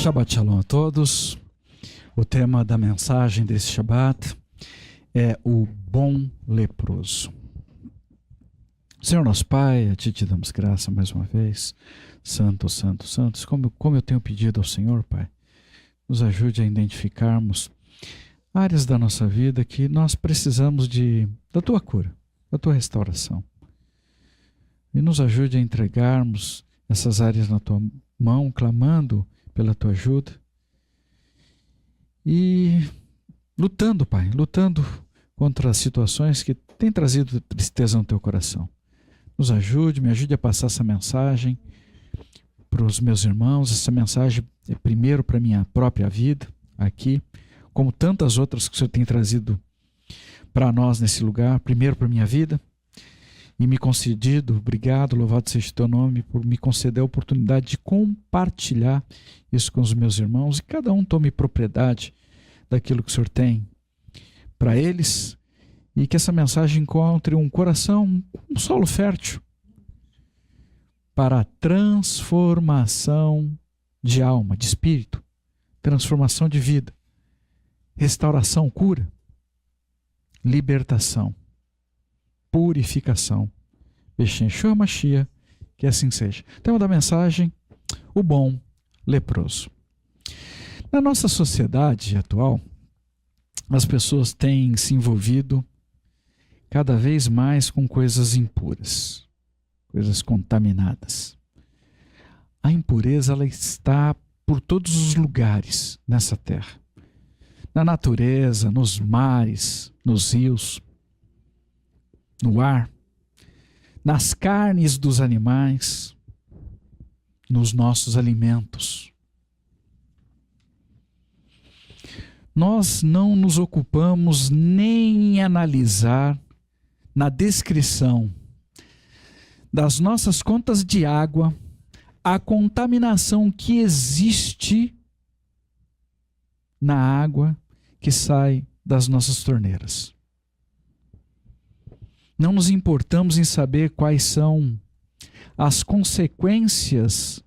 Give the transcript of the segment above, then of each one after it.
Shabbat Shalom a todos. O tema da mensagem desse Shabbat é o bom leproso. Senhor nosso Pai, a Ti te damos graça mais uma vez. Santo, Santo, Santos, como eu tenho pedido ao Senhor, Pai, nos ajude a identificarmos áreas da nossa vida que nós precisamos da Tua cura, da Tua restauração. E nos ajude a entregarmos essas áreas na Tua mão, clamando pela Tua ajuda e lutando, Pai, lutando contra as situações que têm trazido tristeza no Teu coração. Nos ajude, me ajude a passar essa mensagem para os meus irmãos. Essa mensagem é primeiro para a minha própria vida aqui, como tantas outras que o Senhor tem trazido para nós nesse lugar. Primeiro para a minha vida e me concedido, obrigado, louvado seja o Teu nome, por me conceder a oportunidade de compartilhar isso com os meus irmãos, e cada um tome propriedade daquilo que o Senhor tem para eles, e que essa mensagem encontre um coração, um solo fértil para a transformação de alma, de espírito, transformação de vida, restauração, cura, libertação, purificação. Yeshua Mashiach, que assim seja. Tema da mensagem: o bom leproso. Na nossa sociedade atual, as pessoas têm se envolvido cada vez mais com coisas impuras, coisas contaminadas. A impureza, ela está por todos os lugares nessa terra. Na natureza, nos mares, nos rios, no ar, nas carnes dos animais, nos nossos alimentos. Nós não nos ocupamos nem em analisar na descrição das nossas contas de água a contaminação que existe na água que sai das nossas torneiras. Não nos importamos em saber quais são as consequências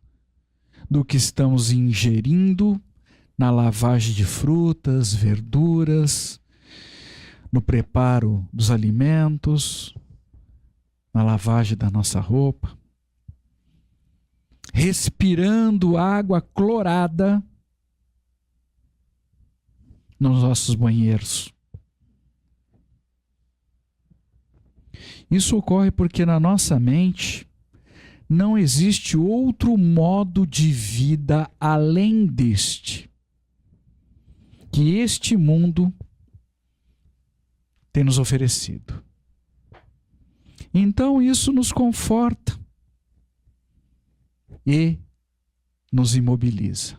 do que estamos ingerindo na lavagem de frutas, verduras, no preparo dos alimentos, na lavagem da nossa roupa, respirando água clorada nos nossos banheiros. Isso ocorre porque na nossa mente não existe outro modo de vida além deste, que este mundo tem nos oferecido. Então isso nos conforta e nos imobiliza.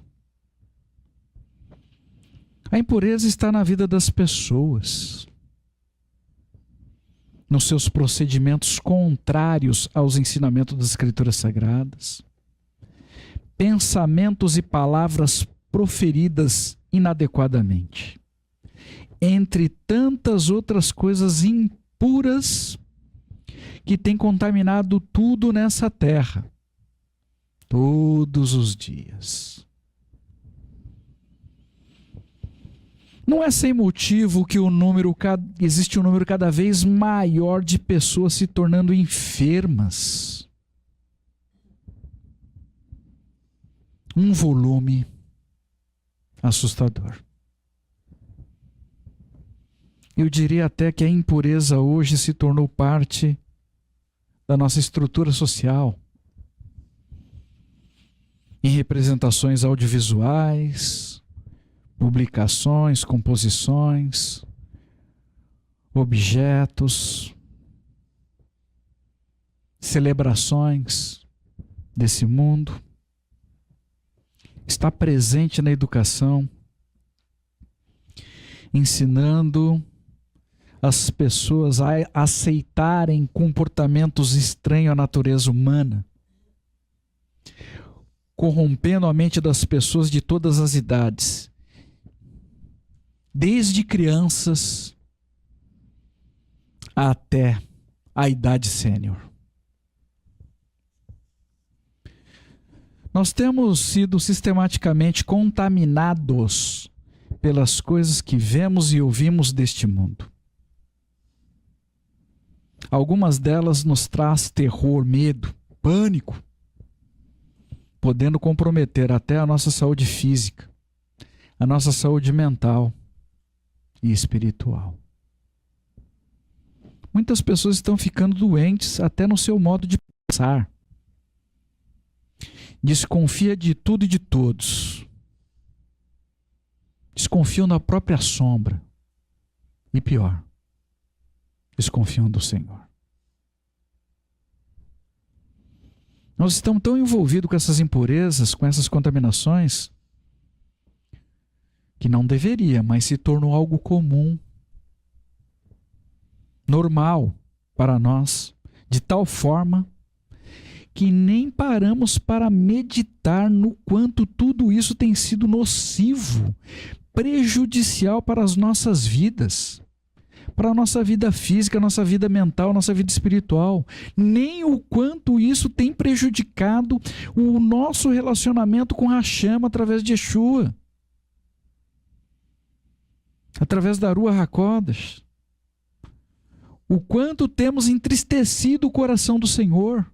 A impureza está na vida das pessoas, nos seus procedimentos contrários aos ensinamentos das Escrituras Sagradas, pensamentos e palavras proferidas inadequadamente, entre tantas outras coisas impuras que têm contaminado tudo nessa terra, todos os dias. Não é sem motivo que existe um número cada vez maior de pessoas se tornando enfermas. Um volume assustador. Eu diria até que a impureza hoje se tornou parte da nossa estrutura social, em representações audiovisuais, publicações, composições, objetos, celebrações desse mundo. Está presente na educação, ensinando as pessoas a aceitarem comportamentos estranhos à natureza humana, corrompendo a mente das pessoas de todas as idades, desde crianças até a idade sênior. Nós temos sido sistematicamente contaminados pelas coisas que vemos e ouvimos deste mundo. Algumas delas nos traz terror, medo, pânico, podendo comprometer até a nossa saúde física, a nossa saúde mental e espiritual. Muitas pessoas estão ficando doentes até no seu modo de pensar. Desconfia de tudo e de todos. Desconfiam da própria sombra. E pior, desconfiam do Senhor. Nós estamos tão envolvidos com essas impurezas, com essas contaminações, que não deveria, mas se tornou algo comum, normal para nós, de tal forma que nem paramos para meditar no quanto tudo isso tem sido nocivo, prejudicial para as nossas vidas, para a nossa vida física, nossa vida mental, nossa vida espiritual. Nem o quanto isso tem prejudicado o nosso relacionamento com Hashem através de Yeshua, através da Ruach HaKodesh. O quanto temos entristecido o coração do Senhor.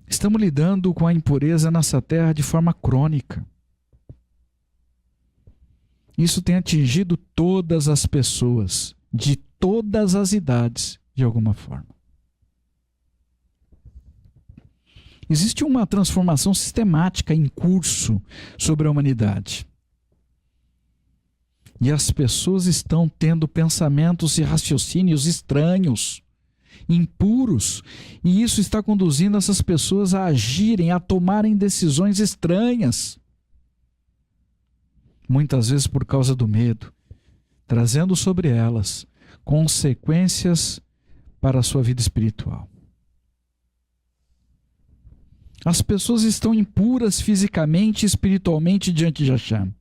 Estamos lidando com a impureza nessa terra de forma crônica. Isso tem atingido todas as pessoas, de todas as idades, de alguma forma. Existe uma transformação sistemática em curso sobre a humanidade. E as pessoas estão tendo pensamentos e raciocínios estranhos, impuros, e isso está conduzindo essas pessoas a agirem, a tomarem decisões estranhas. Muitas vezes por causa do medo, trazendo sobre elas consequências para a sua vida espiritual. As pessoas estão impuras fisicamente e espiritualmente diante de Hashem.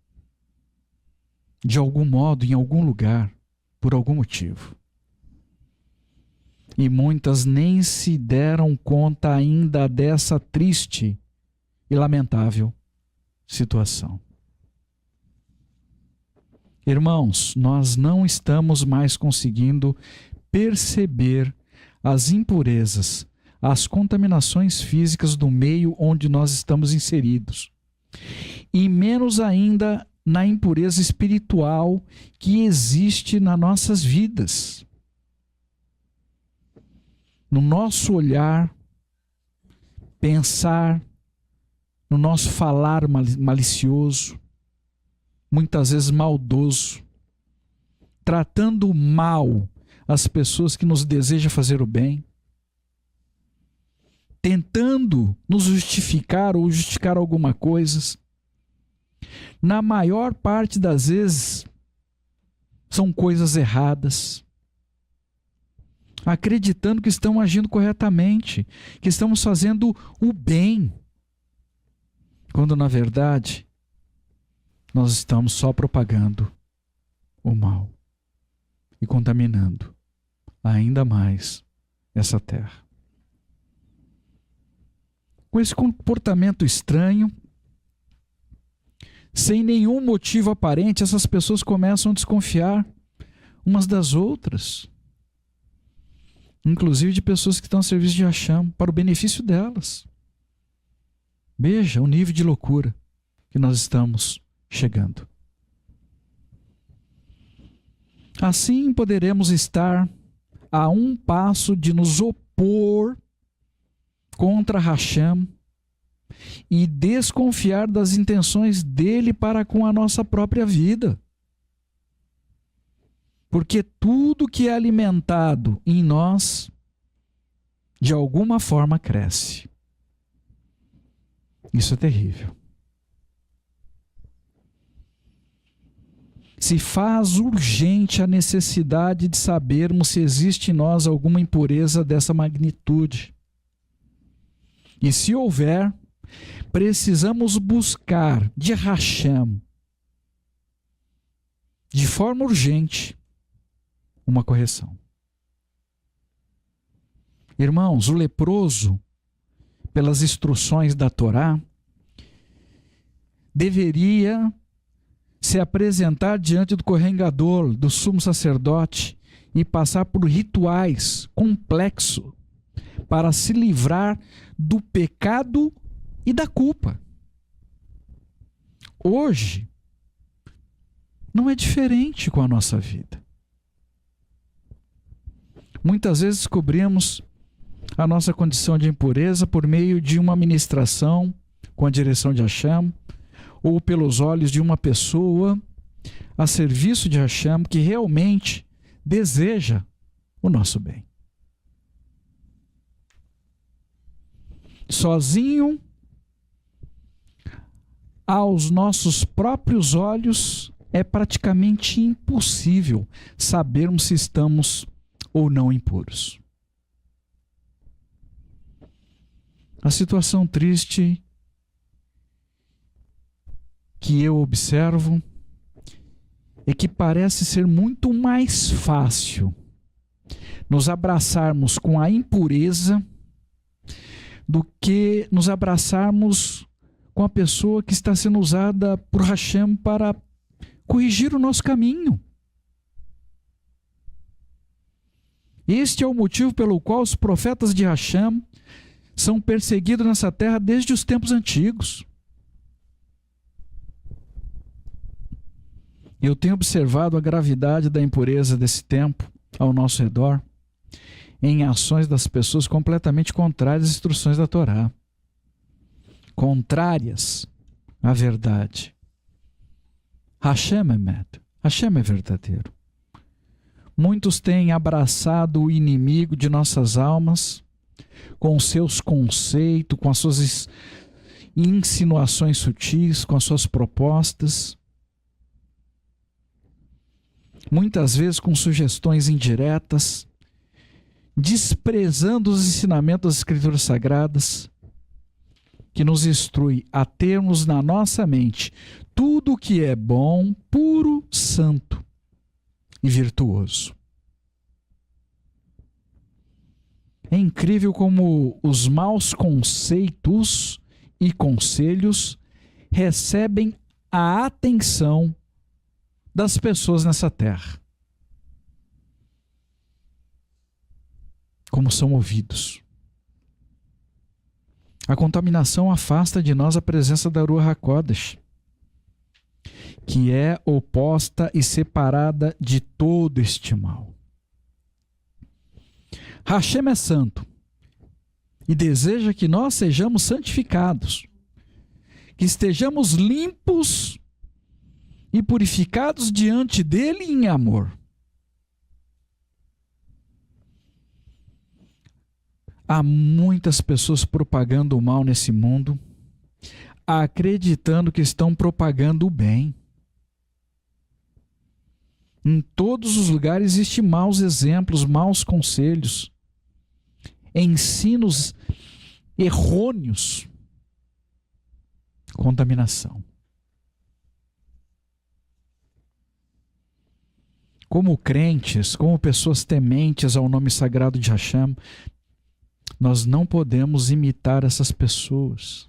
De algum modo, em algum lugar, por algum motivo. E muitas nem se deram conta ainda dessa triste e lamentável situação. Irmãos, nós não estamos mais conseguindo perceber as impurezas, as contaminações físicas do meio onde nós estamos inseridos. E menos ainda na impureza espiritual que existe nas nossas vidas. No nosso olhar, pensar, no nosso falar malicioso, muitas vezes maldoso, tratando mal as pessoas que nos desejam fazer o bem, tentando nos justificar ou justificar alguma coisa. Na maior parte das vezes, são coisas erradas. Acreditando que estamos agindo corretamente, que estamos fazendo o bem. Quando, na verdade, nós estamos só propagando o mal e contaminando ainda mais essa terra. Com esse comportamento estranho, sem nenhum motivo aparente, essas pessoas começam a desconfiar umas das outras. Inclusive de pessoas que estão a serviço de Hashem, para o benefício delas. Veja o nível de loucura que nós estamos chegando. Assim poderemos estar a um passo de nos opor contra Hashem e desconfiar das intenções dele para com a nossa própria vida. Porque tudo que é alimentado em nós, de alguma forma cresce. Isso é terrível. Se faz urgente a necessidade de sabermos se existe em nós alguma impureza dessa magnitude. E se houver, precisamos buscar de Hashem, de forma urgente, uma correção. Irmãos, o leproso, pelas instruções da Torá, deveria se apresentar diante do Kohen Gadol, do sumo sacerdote, e passar por rituais complexos para se livrar do pecado e da culpa. Hoje, não é diferente com a nossa vida. Muitas vezes descobrimos a nossa condição de impureza por meio de uma ministração com a direção de Hashem, ou pelos olhos de uma pessoa a serviço de Hashem que realmente deseja o nosso bem. Sozinho, aos nossos próprios olhos, é praticamente impossível sabermos se estamos ou não impuros. A situação triste que eu observo é que parece ser muito mais fácil nos abraçarmos com a impureza do que nos abraçarmos com a pessoa que está sendo usada por Hashem para corrigir o nosso caminho. Este é o motivo pelo qual os profetas de Hashem são perseguidos nessa terra desde os tempos antigos. Eu tenho observado a gravidade da impureza desse tempo ao nosso redor em ações das pessoas completamente contrárias às instruções da Torá, contrárias à verdade. Hashem Emet, Hashem é verdadeiro. Muitos têm abraçado o inimigo de nossas almas com os seus conceitos, com as suas insinuações sutis, com as suas propostas, muitas vezes com sugestões indiretas, desprezando os ensinamentos das Escrituras Sagradas, que nos instrui a termos na nossa mente tudo o que é bom, puro, santo e virtuoso. É incrível como os maus conceitos e conselhos recebem a atenção das pessoas nessa terra. Como são ouvidos. A contaminação afasta de nós a presença da Ruach HaKodesh, que é oposta e separada de todo este mal. Hashem é santo e deseja que nós sejamos santificados, que estejamos limpos e purificados diante dele em amor. Há muitas pessoas propagando o mal nesse mundo, acreditando que estão propagando o bem. Em todos os lugares existem maus exemplos, maus conselhos, ensinos errôneos, contaminação. Como crentes, como pessoas tementes ao nome sagrado de Hashem, nós não podemos imitar essas pessoas.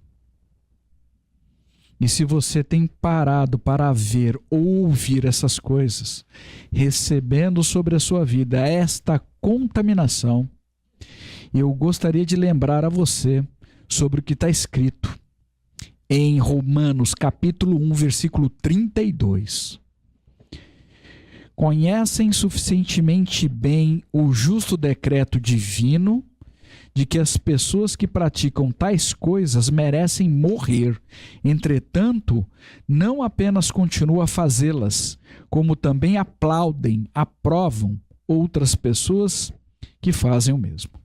E se você tem parado para ver ou ouvir essas coisas, recebendo sobre a sua vida esta contaminação, eu gostaria de lembrar a você sobre o que está escrito em Romanos capítulo 1, versículo 32. Conhecem suficientemente bem o justo decreto divino de que as pessoas que praticam tais coisas merecem morrer. Entretanto, não apenas continuam a fazê-las, como também aplaudem, aprovam outras pessoas que fazem o mesmo.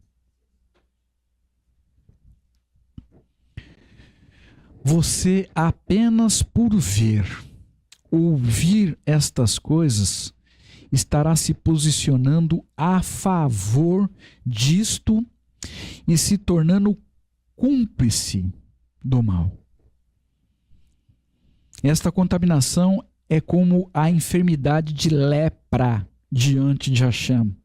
Você apenas por ver, ouvir estas coisas, estará se posicionando a favor disto e se tornando cúmplice do mal. Esta contaminação é como a enfermidade de lepra diante de Hashem.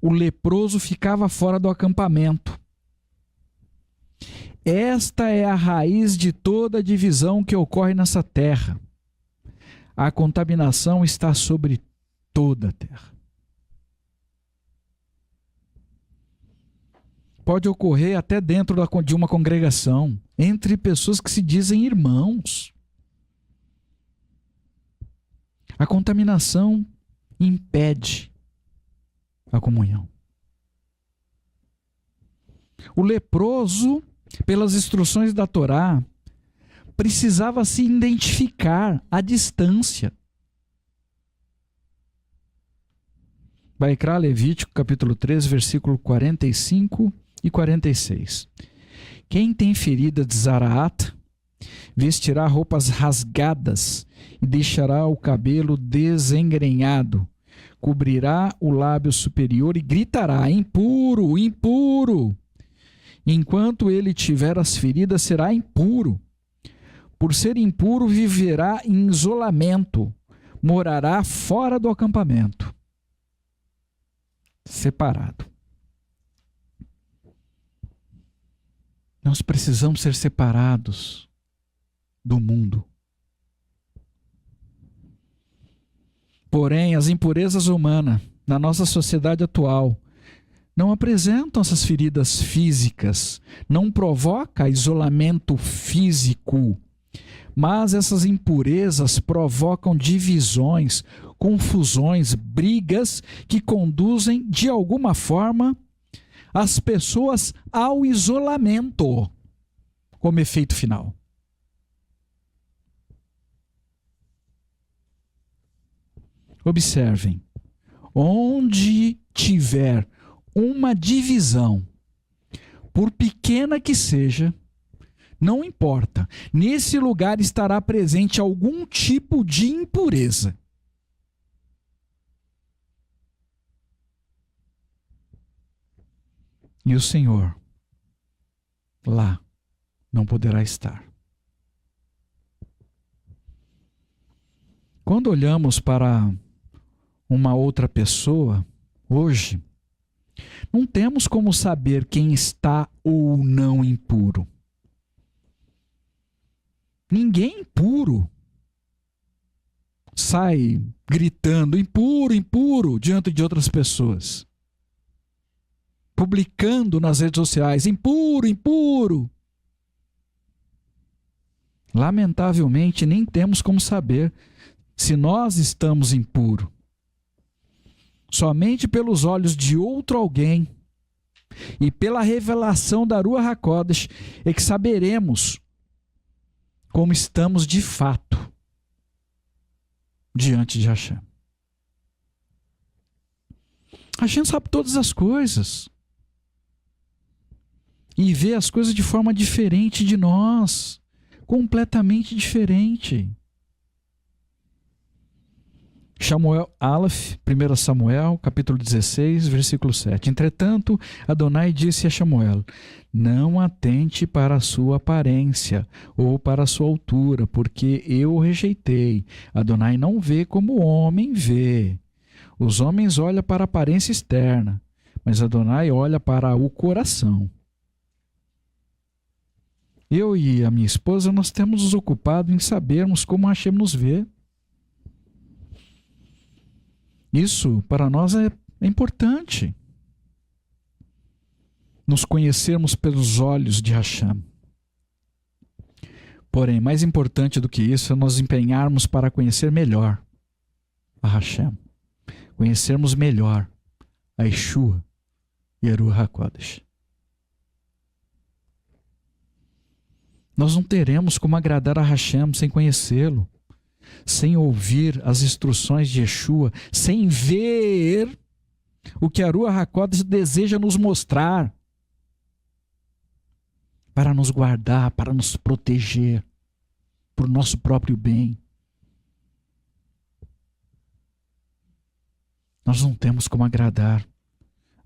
o leproso ficava fora do acampamento. Esta é a raiz de toda a divisão que ocorre nessa terra. A contaminação está sobre toda a terra. Pode ocorrer até dentro de uma congregação, entre pessoas que se dizem irmãos. A contaminação impede a comunhão. O leproso, pelas instruções da Torá, precisava se identificar à distância. Vaikra, Levítico, capítulo 3, versículo 45 e 46. Quem tem ferida de zaraat, vestirá roupas rasgadas e deixará o cabelo desengrenhado, cobrirá o lábio superior e gritará: impuro, impuro. Enquanto ele tiver as feridas, será impuro. Por ser impuro, viverá em isolamento, morará fora do acampamento, separado. Nós precisamos ser separados do mundo. Porém, as impurezas humanas na nossa sociedade atual não apresentam essas feridas físicas, não provoca isolamento físico, mas essas impurezas provocam divisões, confusões, brigas que conduzem de alguma forma as pessoas ao isolamento como efeito final. Observem, onde tiver uma divisão, por pequena que seja, não importa, nesse lugar estará presente algum tipo de impureza. E o Senhor lá não poderá estar. Quando olhamos para uma outra pessoa, hoje, não temos como saber quem está ou não impuro. Ninguém impuro sai gritando impuro, impuro diante de outras pessoas, publicando nas redes sociais impuro, impuro. Lamentavelmente, nem temos como saber se nós estamos impuros. Somente pelos olhos de outro alguém e pela revelação da Ruach HaKodesh é que saberemos como estamos de fato diante de Hashem. Hashem sabe todas as coisas e vê as coisas de forma diferente de nós, completamente diferente. Samuel Aleph, 1 Samuel, capítulo 16, versículo 7. Entretanto, Adonai disse a Samuel: não atente para a sua aparência ou para a sua altura, porque eu o rejeitei. Adonai não vê como o homem vê. Os homens olham para a aparência externa, mas Adonai olha para o coração. Eu e a minha esposa, nós temos nos ocupado em sabermos como Hashem nos vê. Isso para nós é importante. Nos conhecermos pelos olhos de Hashem. Porém, mais importante do que isso é nós empenharmos para conhecer melhor a Hashem. Conhecermos melhor a Yeshua e a Ruach HaKodesh. Nós não teremos como agradar a Hashem sem conhecê-lo, sem ouvir as instruções de Yeshua, sem ver o que a Ruach HaKodesh deseja nos mostrar, para nos guardar, para nos proteger, para o nosso próprio bem. Nós não temos como agradar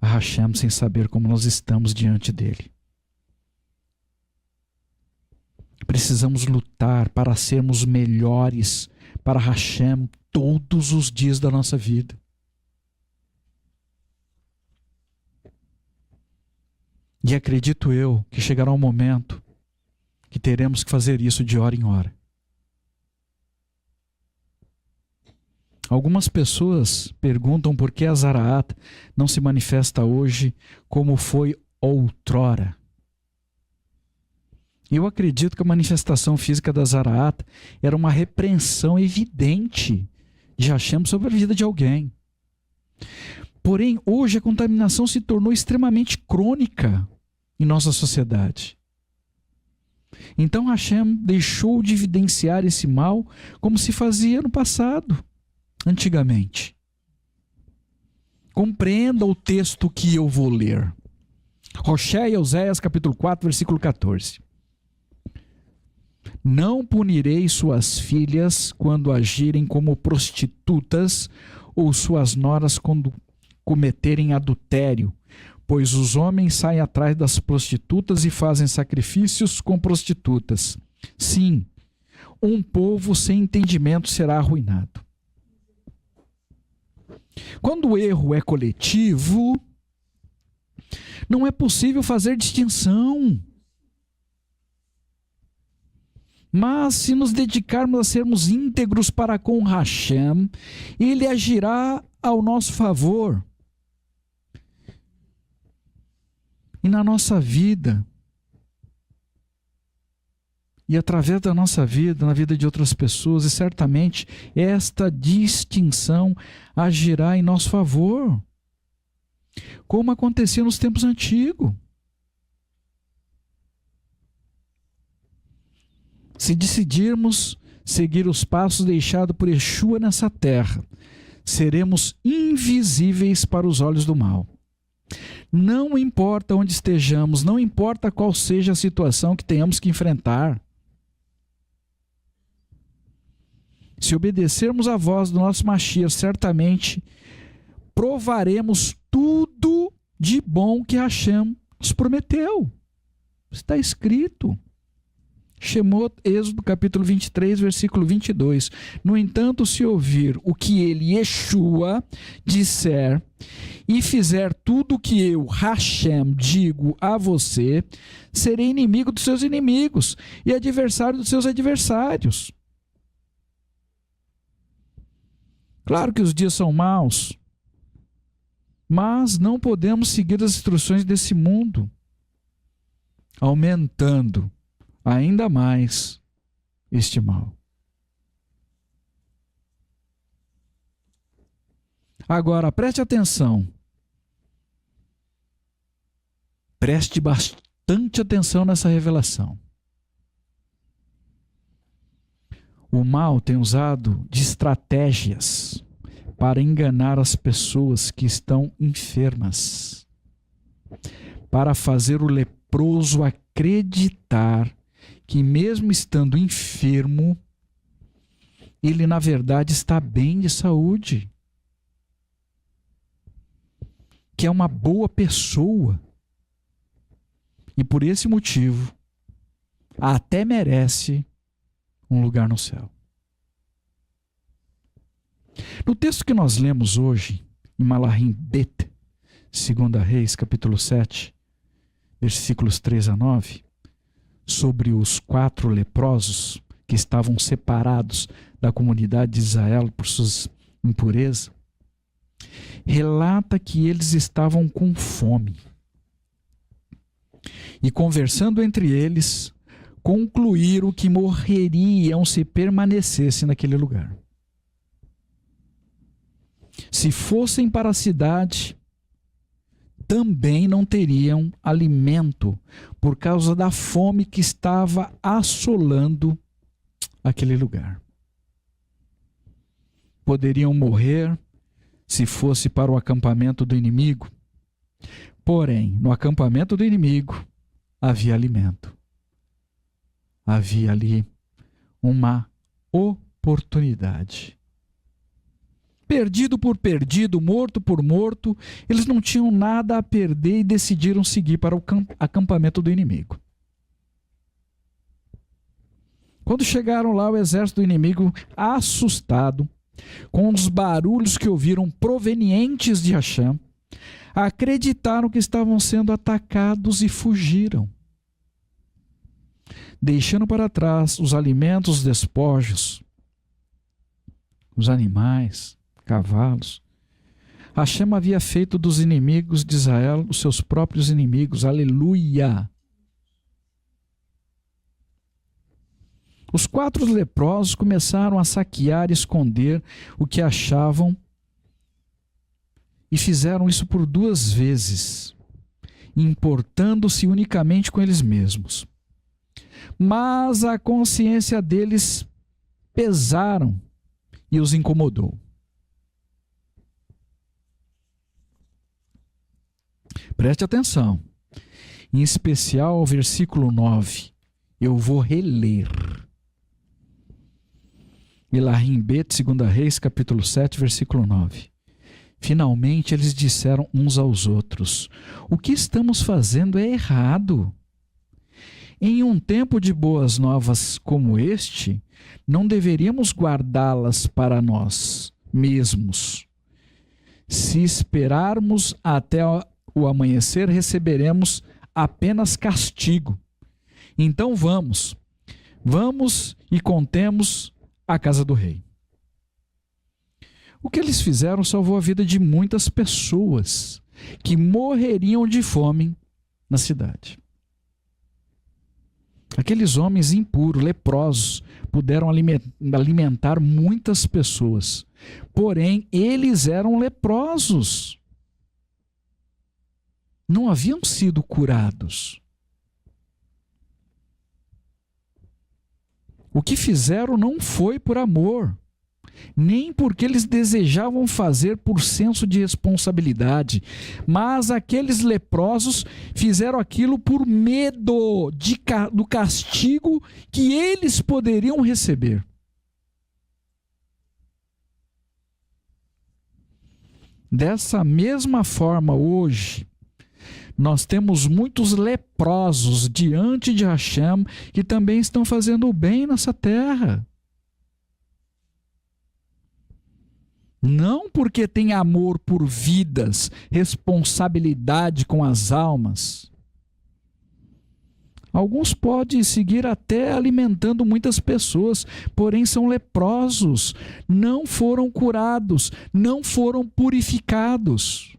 a Hashem sem saber como nós estamos diante dele. Precisamos lutar para sermos melhores para Hashem todos os dias da nossa vida. E acredito eu que chegará um momento que teremos que fazer isso de hora em hora. Algumas pessoas perguntam por que a Zaraat não se manifesta hoje como foi outrora. Eu acredito que a manifestação física da Zaraat era uma repreensão evidente de Hashem sobre a vida de alguém. Porém, hoje a contaminação se tornou extremamente crônica em nossa sociedade. Então Hashem deixou de evidenciar esse mal como se fazia no passado, antigamente. Compreenda o texto que eu vou ler. Roché e Oséias, capítulo 4, versículo 14. Não punirei suas filhas quando agirem como prostitutas, ou suas noras quando cometerem adultério, pois os homens saem atrás das prostitutas e fazem sacrifícios com prostitutas. Sim, um povo sem entendimento será arruinado. Quando o erro é coletivo, não é possível fazer distinção. Mas se nos dedicarmos a sermos íntegros para com Hashem, Ele agirá ao nosso favor. E na nossa vida, e através da nossa vida, na vida de outras pessoas, e certamente esta distinção agirá em nosso favor, como acontecia nos tempos antigos. Se decidirmos seguir os passos deixados por Yeshua nessa terra, seremos invisíveis para os olhos do mal. Não importa onde estejamos, não importa qual seja a situação que tenhamos que enfrentar. Se obedecermos à voz do nosso Mashiach, certamente provaremos tudo de bom que Hashem nos prometeu. Está escrito. Shemot, Êxodo, capítulo 23, versículo 22. No entanto, se ouvir o que ele, Yeshua, disser e fizer tudo o que eu, Hashem, digo a você, serei inimigo dos seus inimigos e adversário dos seus adversários. Claro que os dias são maus, mas não podemos seguir as instruções desse mundo, aumentando ainda mais este mal. Agora, preste atenção. Preste bastante atenção nessa revelação. O mal tem usado de estratégias para enganar as pessoas que estão enfermas, para fazer o leproso acreditar que mesmo estando enfermo, ele na verdade está bem de saúde, que é uma boa pessoa, e por esse motivo até merece um lugar no céu. No texto que nós lemos hoje, em Malahim Bet, 2 Reis, capítulo 7, versículos 3 a 9, sobre os 4 leprosos que estavam separados da comunidade de Israel por suas impurezas, relata que eles estavam com fome. E conversando entre eles, concluíram que morreriam se permanecessem naquele lugar. Se fossem para a cidade, também não teriam alimento por causa da fome que estava assolando aquele lugar. Poderiam morrer se fosse para o acampamento do inimigo. Porém, no acampamento do inimigo havia alimento. Havia ali uma oportunidade. Perdido por perdido, morto por morto, eles não tinham nada a perder e decidiram seguir para o acampamento do inimigo. Quando chegaram lá, o exército do inimigo, assustado, com os barulhos que ouviram provenientes de Hashem, acreditaram que estavam sendo atacados e fugiram, deixando para trás os alimentos, os despojos, os animais, cavalos. Hashem havia feito dos inimigos de Israel os seus próprios inimigos. Aleluia! Os 4 leprosos começaram a saquear e esconder o que achavam e fizeram isso por 2 vezes, importando-se unicamente com eles mesmos. Mas a consciência deles pesaram e os incomodou. Preste atenção, em especial ao versículo 9. Eu vou reler. Elahim Bet, 2 Reis, capítulo 7, versículo 9. Finalmente eles disseram uns aos outros: o que estamos fazendo é errado. Em um tempo de boas novas como este, não deveríamos guardá-las para nós mesmos. Se esperarmos até o amanhecer, receberemos apenas castigo. Então vamos e contemos a casa do rei. O que eles fizeram salvou a vida de muitas pessoas que morreriam de fome na cidade. Aqueles homens impuros, leprosos, puderam alimentar muitas pessoas. Porém, eles eram leprosos. Não haviam sido curados. O que fizeram não foi por amor, nem porque eles desejavam fazer por senso de responsabilidade, mas aqueles leprosos fizeram aquilo por medo do castigo que eles poderiam receber. Dessa mesma forma, hoje, nós temos muitos leprosos diante de Hashem que também estão fazendo o bem nessa terra. Não porque tem amor por vidas, responsabilidade com as almas. Alguns podem seguir até alimentando muitas pessoas, porém são leprosos, não foram curados, não foram purificados.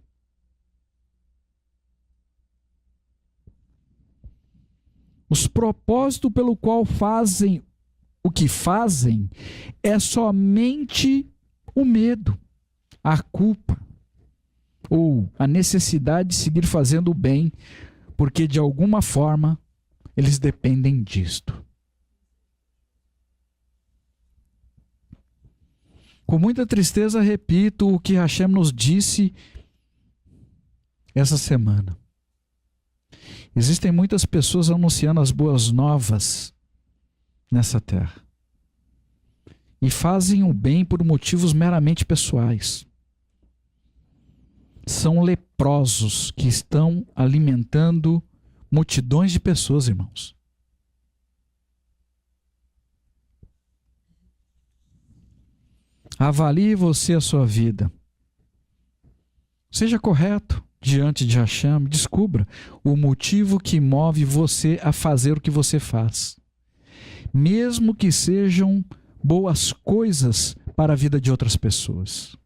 Os propósitos pelo qual fazem o que fazem é somente o medo, a culpa ou a necessidade de seguir fazendo o bem, porque de alguma forma eles dependem disto. Com muita tristeza repito o que Hashem nos disse essa semana. Existem muitas pessoas anunciando as boas novas nessa terra. E fazem o bem por motivos meramente pessoais. São leprosos que estão alimentando multidões de pessoas, irmãos. Avalie você a sua vida. Seja correto diante de Hashem, descubra o motivo que move você a fazer o que você faz. Mesmo que sejam boas coisas para a vida de outras pessoas.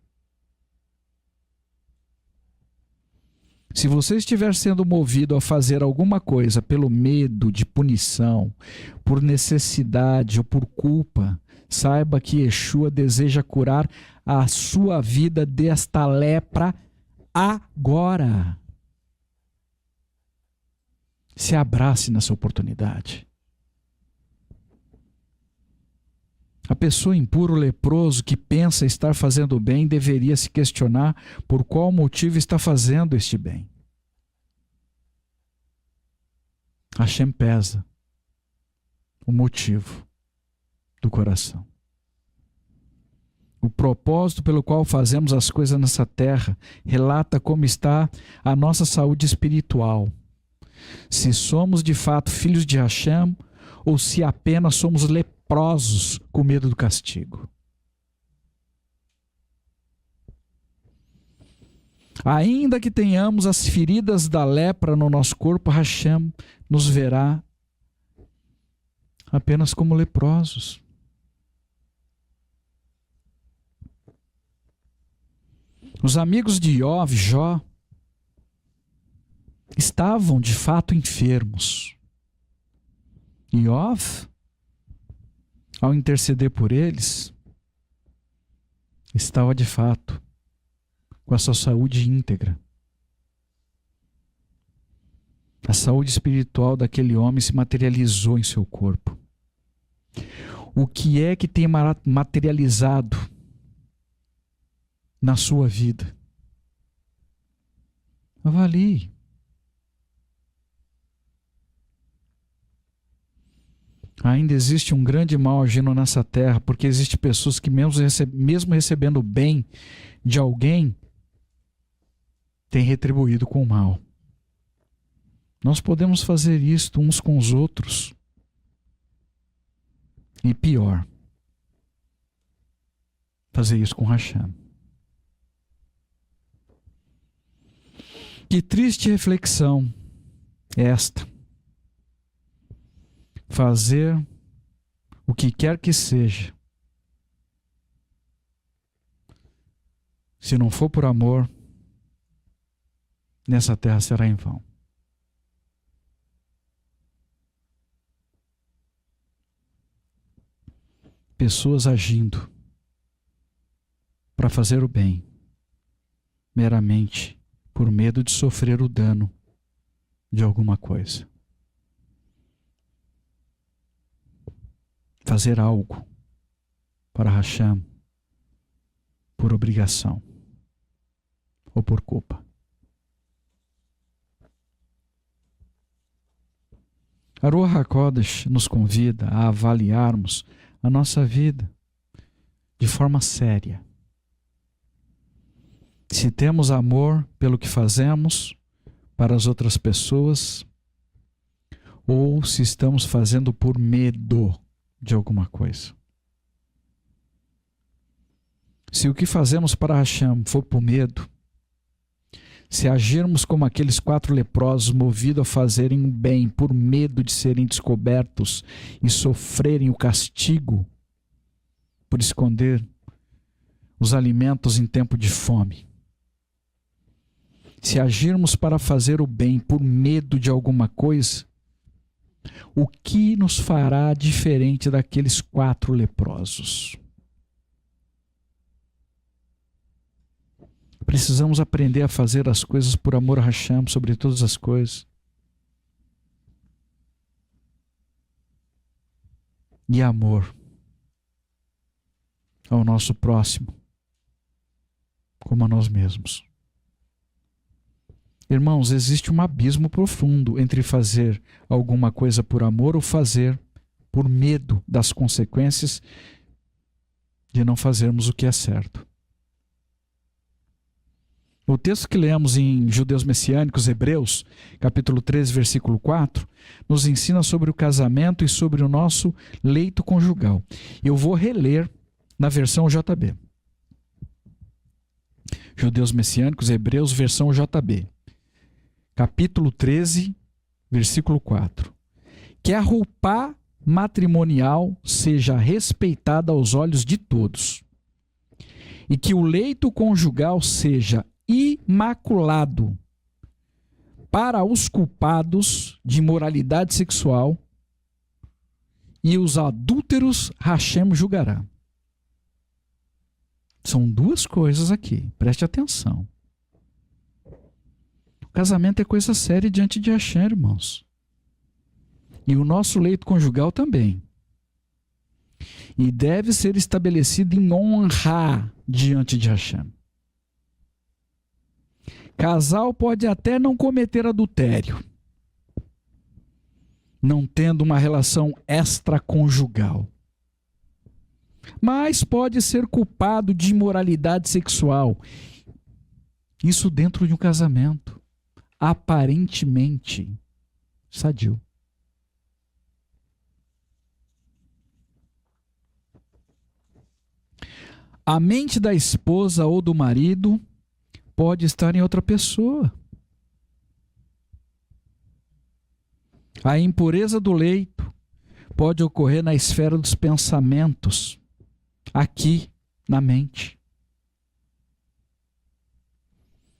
Se você estiver sendo movido a fazer alguma coisa pelo medo de punição, por necessidade ou por culpa, saiba que Yeshua deseja curar a sua vida desta lepra agora. Se abrace nessa oportunidade. A pessoa impura, o leproso que pensa estar fazendo bem, deveria se questionar por qual motivo está fazendo este bem. Hashem pesa o motivo do coração. O propósito pelo qual fazemos as coisas nessa terra relata como está a nossa saúde espiritual. Se somos de fato filhos de Hashem ou se apenas somos leprosos com medo do castigo. Ainda que tenhamos as feridas da lepra no nosso corpo, Hashem nos verá apenas como leprosos. Os amigos de Jó, estavam de fato enfermos. E ao interceder por eles, estava de fato com a sua saúde íntegra. A saúde espiritual daquele homem se materializou em seu corpo. O que é que tem materializado na sua vida? Avalie. Ainda existe um grande mal agindo nessa terra, porque existem pessoas que mesmo recebendo o bem de alguém, têm retribuído com o mal. Nós podemos fazer isto uns com os outros. E pior, fazer isso com Hashem. Que triste reflexão é esta. Fazer o que quer que seja, se não for por amor, nessa terra será em vão. Pessoas agindo para fazer o bem, meramente por medo de sofrer o dano de alguma coisa. Fazer algo para Hashem por obrigação ou por culpa. A Ruach HaKodesh nos convida a avaliarmos a nossa vida de forma séria. Se temos amor pelo que fazemos para as outras pessoas, ou se estamos fazendo por medo de alguma coisa. Se o que fazemos para Hashem for por medo, se agirmos como aqueles 4 leprosos movidos a fazerem o bem por medo de serem descobertos e sofrerem o castigo por esconder os alimentos em tempo de fome, se agirmos para fazer o bem por medo de alguma coisa, o que nos fará diferente daqueles 4 leprosos? Precisamos aprender a fazer as coisas por amor a Hashem sobre todas as coisas. E amor ao nosso próximo, como a nós mesmos. Irmãos, existe um abismo profundo entre fazer alguma coisa por amor ou fazer por medo das consequências de não fazermos o que é certo. O texto que lemos em Judeus Messiânicos, Hebreus, capítulo 13, versículo 4, nos ensina sobre o casamento e sobre o nosso leito conjugal. Eu vou reler na versão JB. Judeus Messiânicos, Hebreus, versão JB. Capítulo 13, versículo 4. Que a roupa matrimonial seja respeitada aos olhos de todos, e que o leito conjugal seja imaculado para os culpados de imoralidade sexual, e os adúlteros Hashem julgará. São 2 coisas aqui, preste atenção. O casamento é coisa séria diante de Hashem, irmãos. E o nosso leito conjugal também. E deve ser estabelecido em honra diante de Hashem. Casal pode até não cometer adultério, não tendo uma relação extraconjugal, mas pode ser culpado de imoralidade sexual. Isso dentro de um casamento aparentemente sadio. A mente da esposa ou do marido pode estar em outra pessoa. A impureza do leito pode ocorrer na esfera dos pensamentos, aqui na mente.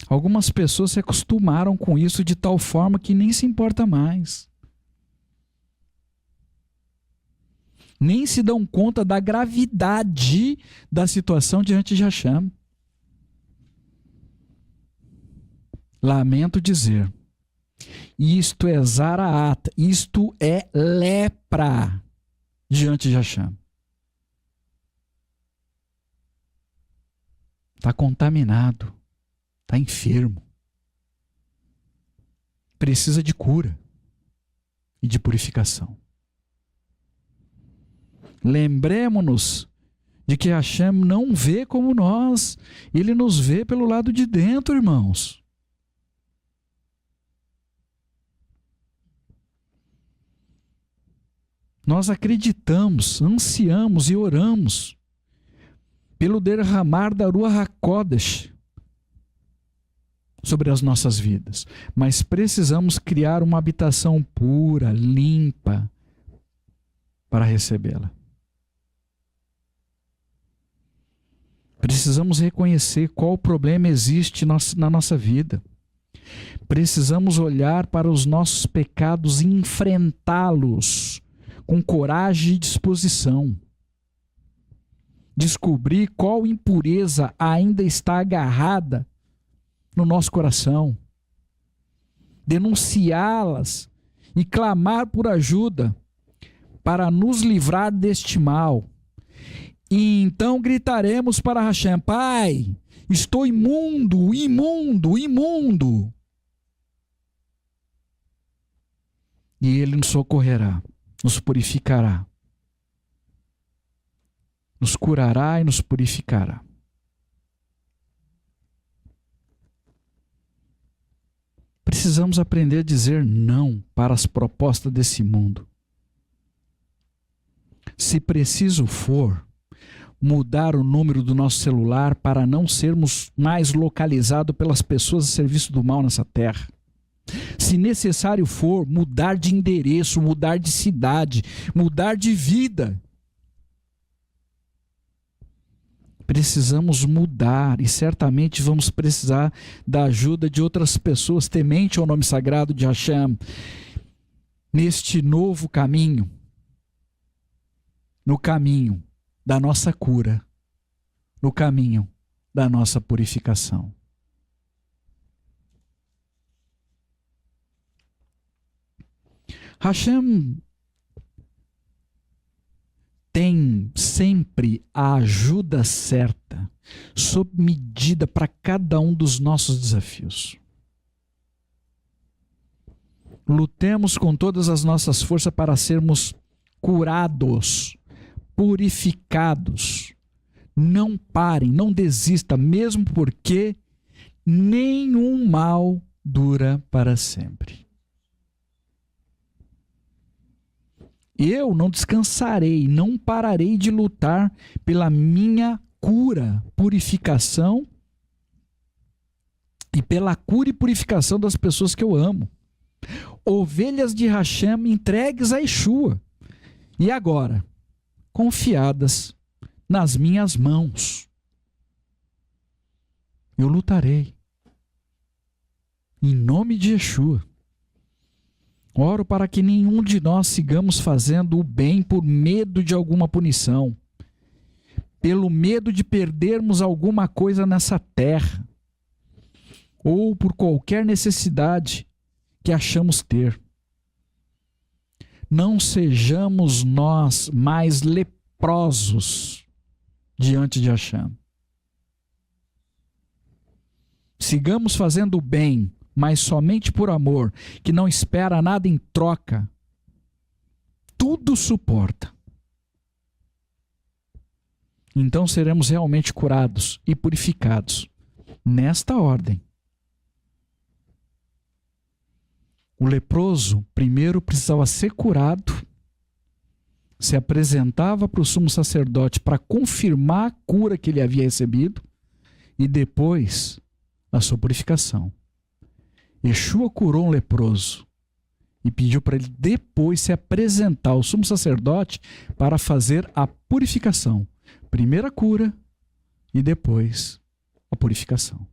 Algumas pessoas se acostumaram com isso de tal forma que nem se importa mais. Nem se dão conta da gravidade da situação diante de Hashem. Lamento dizer, isto é zaraata, isto é lepra diante de Hashem. Está contaminado, está enfermo. Precisa de cura e de purificação. Lembremos-nos de que Hashem não vê como nós, Ele nos vê pelo lado de dentro, irmãos. Nós acreditamos, ansiamos e oramos pelo derramar da Ruach HaKodesh sobre as nossas vidas. Mas precisamos criar uma habitação pura, limpa, para recebê-la. Precisamos reconhecer qual problema existe na nossa vida. Precisamos olhar para os nossos pecados e enfrentá-los com coragem e disposição. Descobrir qual impureza ainda está agarrada no nosso coração. Denunciá-las e clamar por ajuda para nos livrar deste mal. E então gritaremos para Hashem: Pai, estou imundo, imundo, imundo. E Ele nos socorrerá, nos purificará, nos curará e nos purificará. Precisamos aprender a dizer não para as propostas desse mundo. Se preciso for, mudar o número do nosso celular para não sermos mais localizados pelas pessoas a serviço do mal nessa terra. Se necessário for, mudar de endereço, mudar de cidade, mudar de vida. Precisamos mudar e certamente vamos precisar da ajuda de outras pessoas temente ao nome sagrado de Hashem neste novo caminho, no caminho da nossa cura, no caminho da nossa purificação. Hashem tem sempre a ajuda certa, sob medida para cada um dos nossos desafios. Lutemos com todas as nossas forças para sermos curados, purificados. Não parem, não desista, mesmo porque nenhum mal dura para sempre. Eu não descansarei, não pararei de lutar pela minha cura, purificação e pela cura e purificação das pessoas que eu amo. Ovelhas de Hashem entregues a Yeshua. E agora, confiadas nas minhas mãos. Eu lutarei. Em nome de Yeshua. Oro para que nenhum de nós sigamos fazendo o bem por medo de alguma punição, pelo medo de perdermos alguma coisa nessa terra, ou por qualquer necessidade que achamos ter. Não sejamos nós mais leprosos diante de Hashem. Sigamos fazendo o bem, mas somente por amor, que não espera nada em troca, tudo suporta. Então seremos realmente curados e purificados nesta ordem. O leproso primeiro precisava ser curado, se apresentava para o sumo sacerdote para confirmar a cura que ele havia recebido e depois a sua purificação. Yeshua curou um leproso e pediu para ele depois se apresentar ao sumo sacerdote para fazer a purificação. Primeiro a cura e depois a purificação.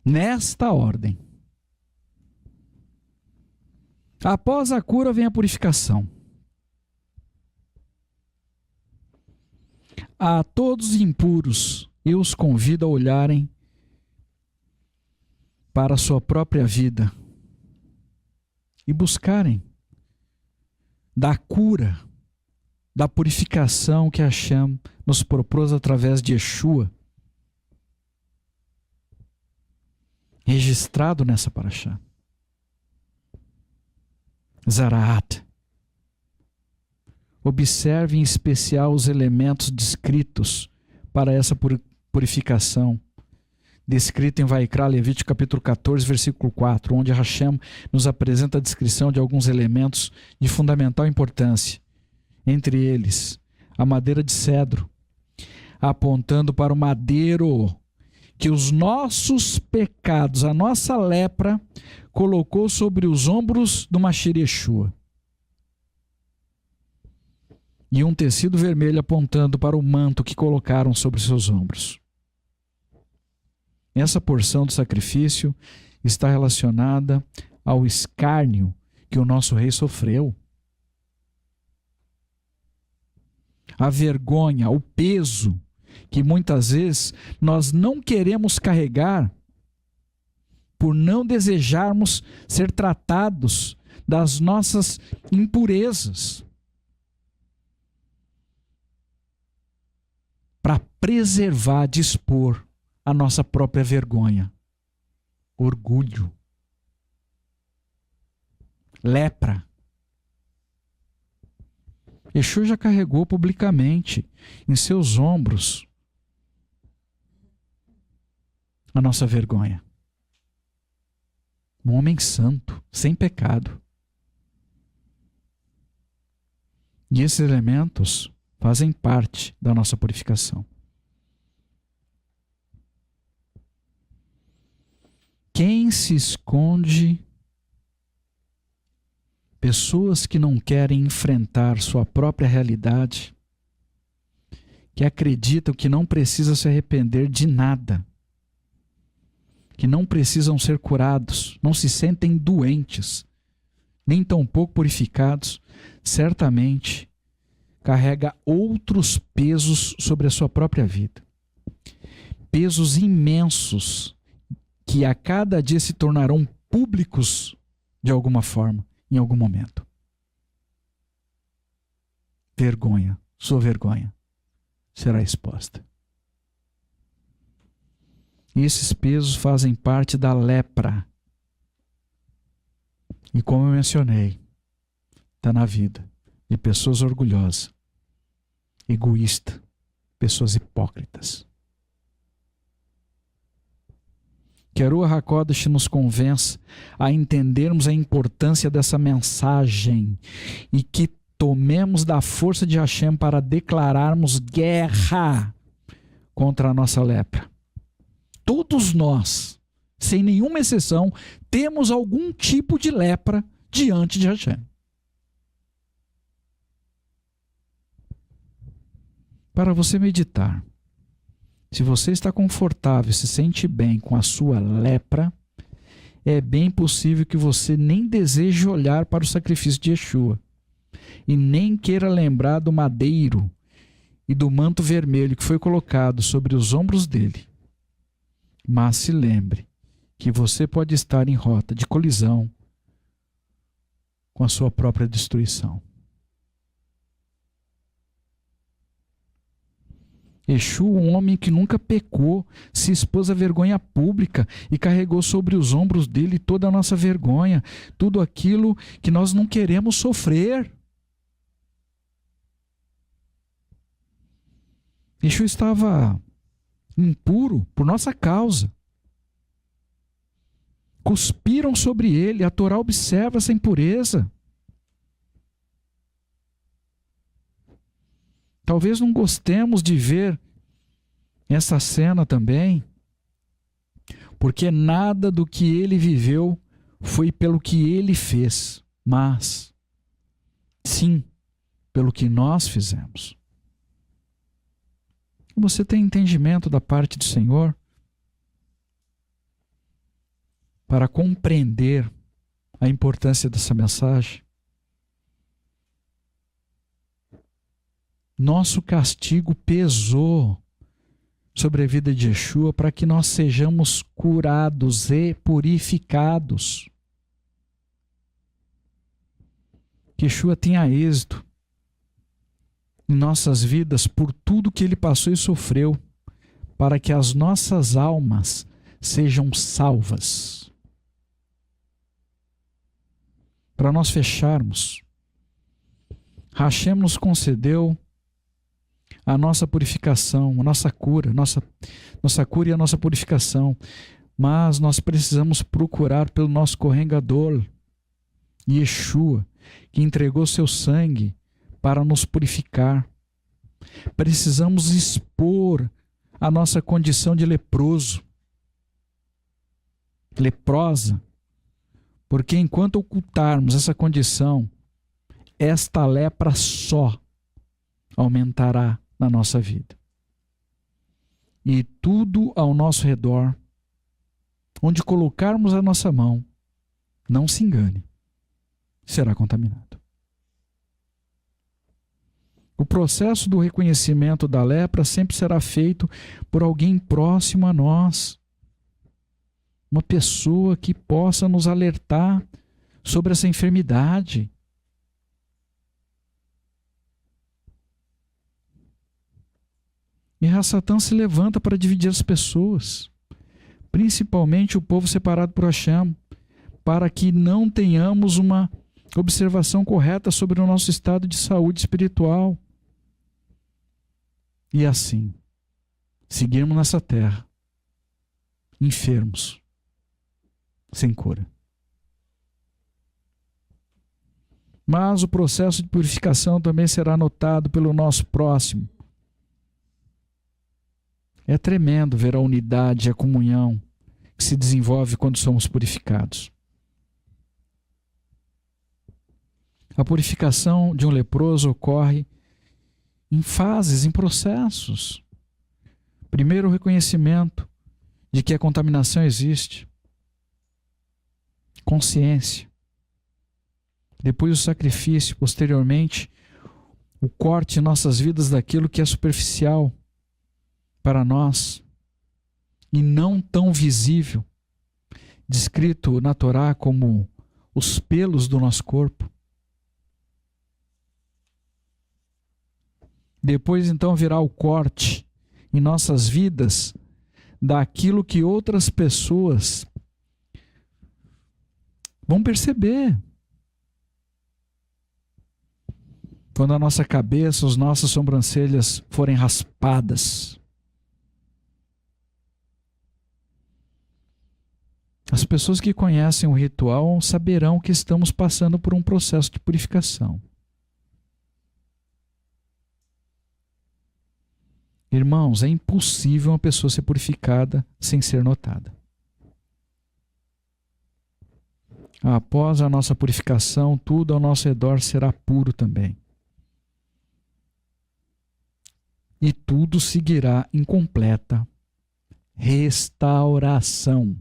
Nesta ordem. Após a cura vem a purificação. A todos impuros, eu os convido a olharem para a sua própria vida e buscarem da cura, da purificação que Hashem nos propôs através de Yeshua, registrado nessa paraxá. Zaraat. Observe em especial os elementos descritos para essa purificação, descrito em Vaikra, Levítico capítulo 14, versículo 4, onde Hashem nos apresenta a descrição de alguns elementos de fundamental importância, entre eles a madeira de cedro, apontando para o madeiro que os nossos pecados, a nossa lepra, colocou sobre os ombros do Mashiach Yeshua. E um tecido vermelho apontando para o manto que colocaram sobre seus ombros. Essa porção do sacrifício está relacionada ao escárnio que o nosso rei sofreu. A vergonha, o peso que muitas vezes nós não queremos carregar por não desejarmos ser tratados das nossas impurezas. Para preservar, dispor a nossa própria vergonha, orgulho, lepra. Yeshua já carregou publicamente em seus ombros a nossa vergonha. Um homem santo, sem pecado. E esses elementos fazem parte da nossa purificação. Quem se esconde, pessoas que não querem enfrentar sua própria realidade, que acreditam que não precisam se arrepender de nada, que não precisam ser curados, não se sentem doentes, nem tampouco purificados, certamente carrega outros pesos sobre a sua própria vida. Pesos imensos que a cada dia se tornarão públicos de alguma forma, em algum momento. Vergonha, sua vergonha será exposta. E esses pesos fazem parte da lepra. E como eu mencionei, está na vida de pessoas orgulhosas, egoístas, pessoas hipócritas. Que a Ruach HaKodesh nos convença a entendermos a importância dessa mensagem e que tomemos da força de Hashem para declararmos guerra contra a nossa lepra. Todos nós, sem nenhuma exceção, temos algum tipo de lepra diante de Hashem. Para você meditar, se você está confortável, se sente bem com a sua lepra, é bem possível que você nem deseje olhar para o sacrifício de Yeshua e nem queira lembrar do madeiro e do manto vermelho que foi colocado sobre os ombros dele. Mas se lembre que você pode estar em rota de colisão com a sua própria destruição. Yeshua, um homem que nunca pecou, se expôs à vergonha pública e carregou sobre os ombros dele toda a nossa vergonha, tudo aquilo que nós não queremos sofrer. Yeshua estava impuro por nossa causa. Cuspiram sobre ele, a Torá observa essa impureza. Talvez não gostemos de ver essa cena também, porque nada do que ele viveu foi pelo que ele fez, mas sim pelo que nós fizemos. Você tem entendimento da parte do Senhor para compreender a importância dessa mensagem? Nosso castigo pesou sobre a vida de Yeshua para que nós sejamos curados e purificados. Que Yeshua tenha êxito em nossas vidas por tudo que ele passou e sofreu, para que as nossas almas sejam salvas. Para nós fecharmos, Hashem nos concedeu a nossa purificação, a nossa cura, nossa cura e a nossa purificação, mas nós precisamos procurar pelo nosso correngador, Yeshua, que entregou seu sangue para nos purificar. Precisamos expor a nossa condição de leproso, leprosa, porque enquanto ocultarmos essa condição, esta lepra só aumentará na nossa vida. E tudo ao nosso redor, onde colocarmos a nossa mão, não se engane, será contaminado. O processo do reconhecimento da lepra sempre será feito por alguém próximo a nós. Uma pessoa que possa nos alertar sobre essa enfermidade. E Satã se levanta para dividir as pessoas, principalmente o povo separado por Hashem, para que não tenhamos uma observação correta sobre o nosso estado de saúde espiritual. E assim, seguirmos nessa terra, enfermos, sem cura. Mas o processo de purificação também será notado pelo nosso próximo. É tremendo ver a unidade e a comunhão que se desenvolve quando somos purificados. A purificação de um leproso ocorre em fases, em processos. Primeiro, o reconhecimento de que a contaminação existe. Consciência. Depois o sacrifício, posteriormente, o corte em nossas vidas daquilo que é superficial para nós e não tão visível, descrito na Torá como os pelos do nosso corpo. Depois, então, virá o corte em nossas vidas daquilo que outras pessoas vão perceber. Quando a nossa cabeça, as nossas sobrancelhas forem raspadas. As pessoas que conhecem o ritual saberão que estamos passando por um processo de purificação. Irmãos, é impossível uma pessoa ser purificada sem ser notada. Após a nossa purificação, tudo ao nosso redor será puro também. E tudo seguirá em completa restauração.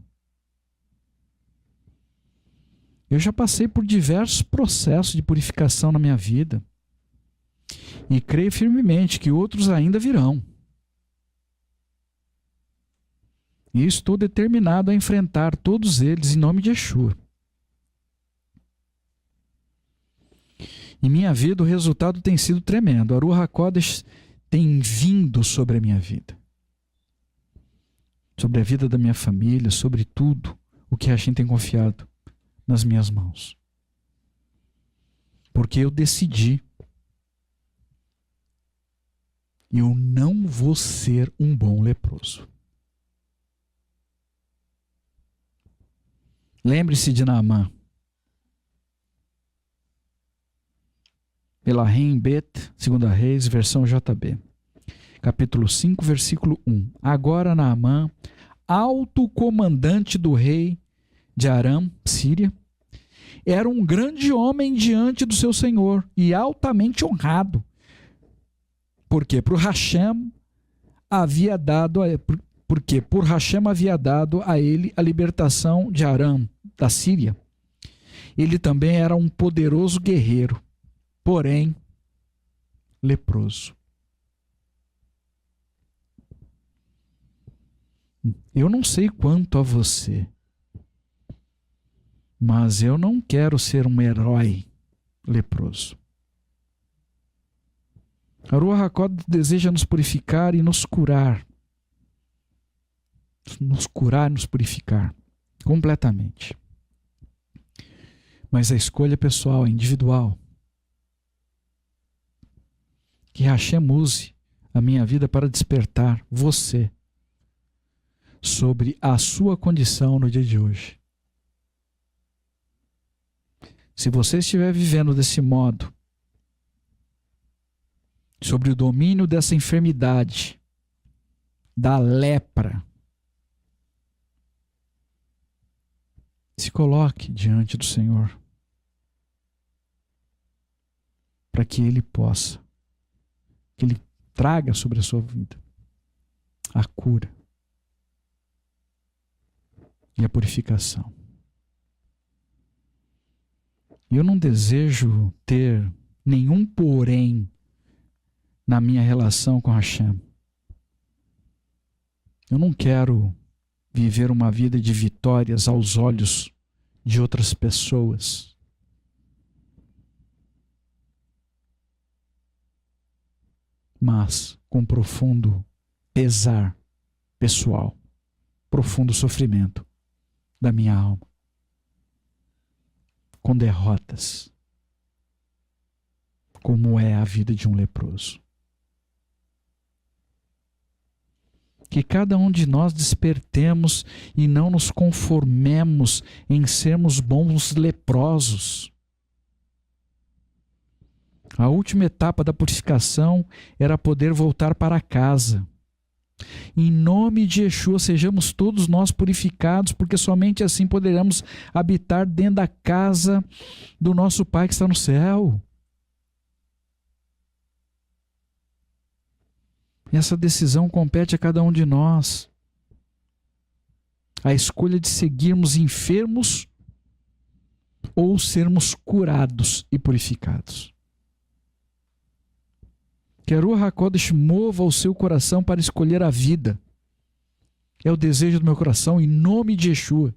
Eu já passei por diversos processos de purificação na minha vida e creio firmemente que outros ainda virão. E estou determinado a enfrentar todos eles em nome de Yeshua. Em minha vida o resultado tem sido tremendo. A Ruach HaKodesh tem vindo sobre a minha vida. Sobre a vida da minha família, sobre tudo o que a gente tem confiado nas minhas mãos. Porque eu decidi. Eu não vou ser um bom leproso. Lembre-se de Naamã. Elahim Bet, 2 Reis, versão JB. capítulo 5, versículo 1. Agora Naamã, alto comandante do rei de Aram, Síria, era um grande homem diante do seu senhor e altamente honrado, porque por Hashem havia dado a ele a libertação de Aram, da Síria. Ele também era um poderoso guerreiro, porém leproso. Eu não sei quanto a você, mas eu não quero ser um herói leproso. A Ruach HaKodesh deseja nos purificar e nos curar. Nos curar e nos purificar completamente. Mas a escolha pessoal, é individual. Que Hashem use a minha vida para despertar você sobre a sua condição no dia de hoje. Se você estiver vivendo desse modo, sobre o domínio dessa enfermidade, da lepra, se coloque diante do Senhor, para que Ele possa, que Ele traga sobre a sua vida a cura e a purificação. Eu não desejo ter nenhum porém na minha relação com Hashem. Eu não quero viver uma vida de vitórias aos olhos de outras pessoas. Mas com profundo pesar pessoal, profundo sofrimento da minha alma, com derrotas, como é a vida de um leproso. Que cada um de nós despertemos e não nos conformemos em sermos bons leprosos. A última etapa da purificação era poder voltar para casa. Em nome de Yeshua, sejamos todos nós purificados, porque somente assim poderemos habitar dentro da casa do nosso Pai que está no céu. Essa decisão compete a cada um de nós. A escolha de seguirmos enfermos ou sermos curados e purificados. Que a Ruach HaKodesh mova o seu coração para escolher a vida. É o desejo do meu coração, em nome de Yeshua,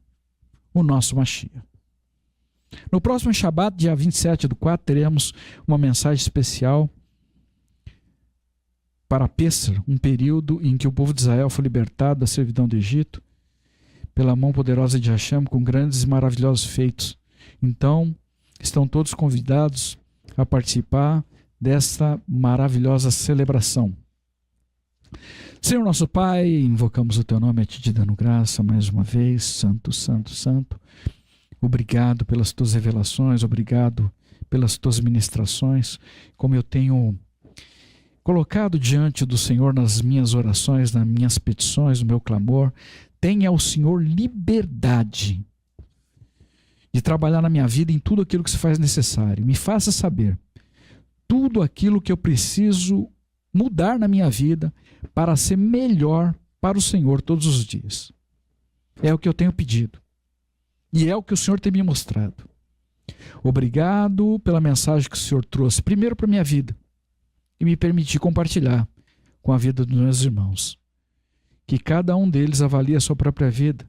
o nosso Mashiach. No próximo Shabat, dia 27/4, teremos uma mensagem especial para Pessah, um período em que o povo de Israel foi libertado da servidão do Egito pela mão poderosa de Hashem, com grandes e maravilhosos feitos. Então, estão todos convidados a participar desta maravilhosa celebração. Senhor nosso Pai, invocamos o Teu nome, a Ti te dando graça mais uma vez. Santo, Santo, Santo. Obrigado pelas Tuas revelações, obrigado pelas Tuas ministrações, como eu tenho colocado diante do Senhor nas minhas orações, nas minhas petições, no meu clamor. Tenha o Senhor liberdade de trabalhar na minha vida em tudo aquilo que se faz necessário. Me faça saber tudo aquilo que eu preciso mudar na minha vida para ser melhor para o Senhor todos os dias. É o que eu tenho pedido. E é o que o Senhor tem me mostrado. Obrigado pela mensagem que o Senhor trouxe, primeiro para a minha vida, e me permitir compartilhar com a vida dos meus irmãos. Que cada um deles avalie a sua própria vida,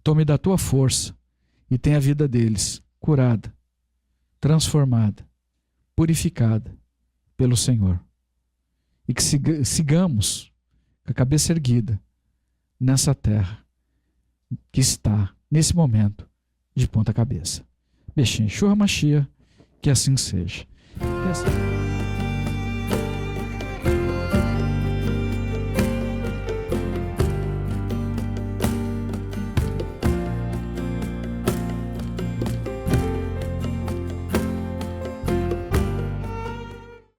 tome da tua força e tenha a vida deles curada, transformada, purificada pelo Senhor. E que sigamos com a cabeça erguida nessa terra que está, nesse momento, de ponta cabeça. Bechim Shur Mashiach, que assim seja.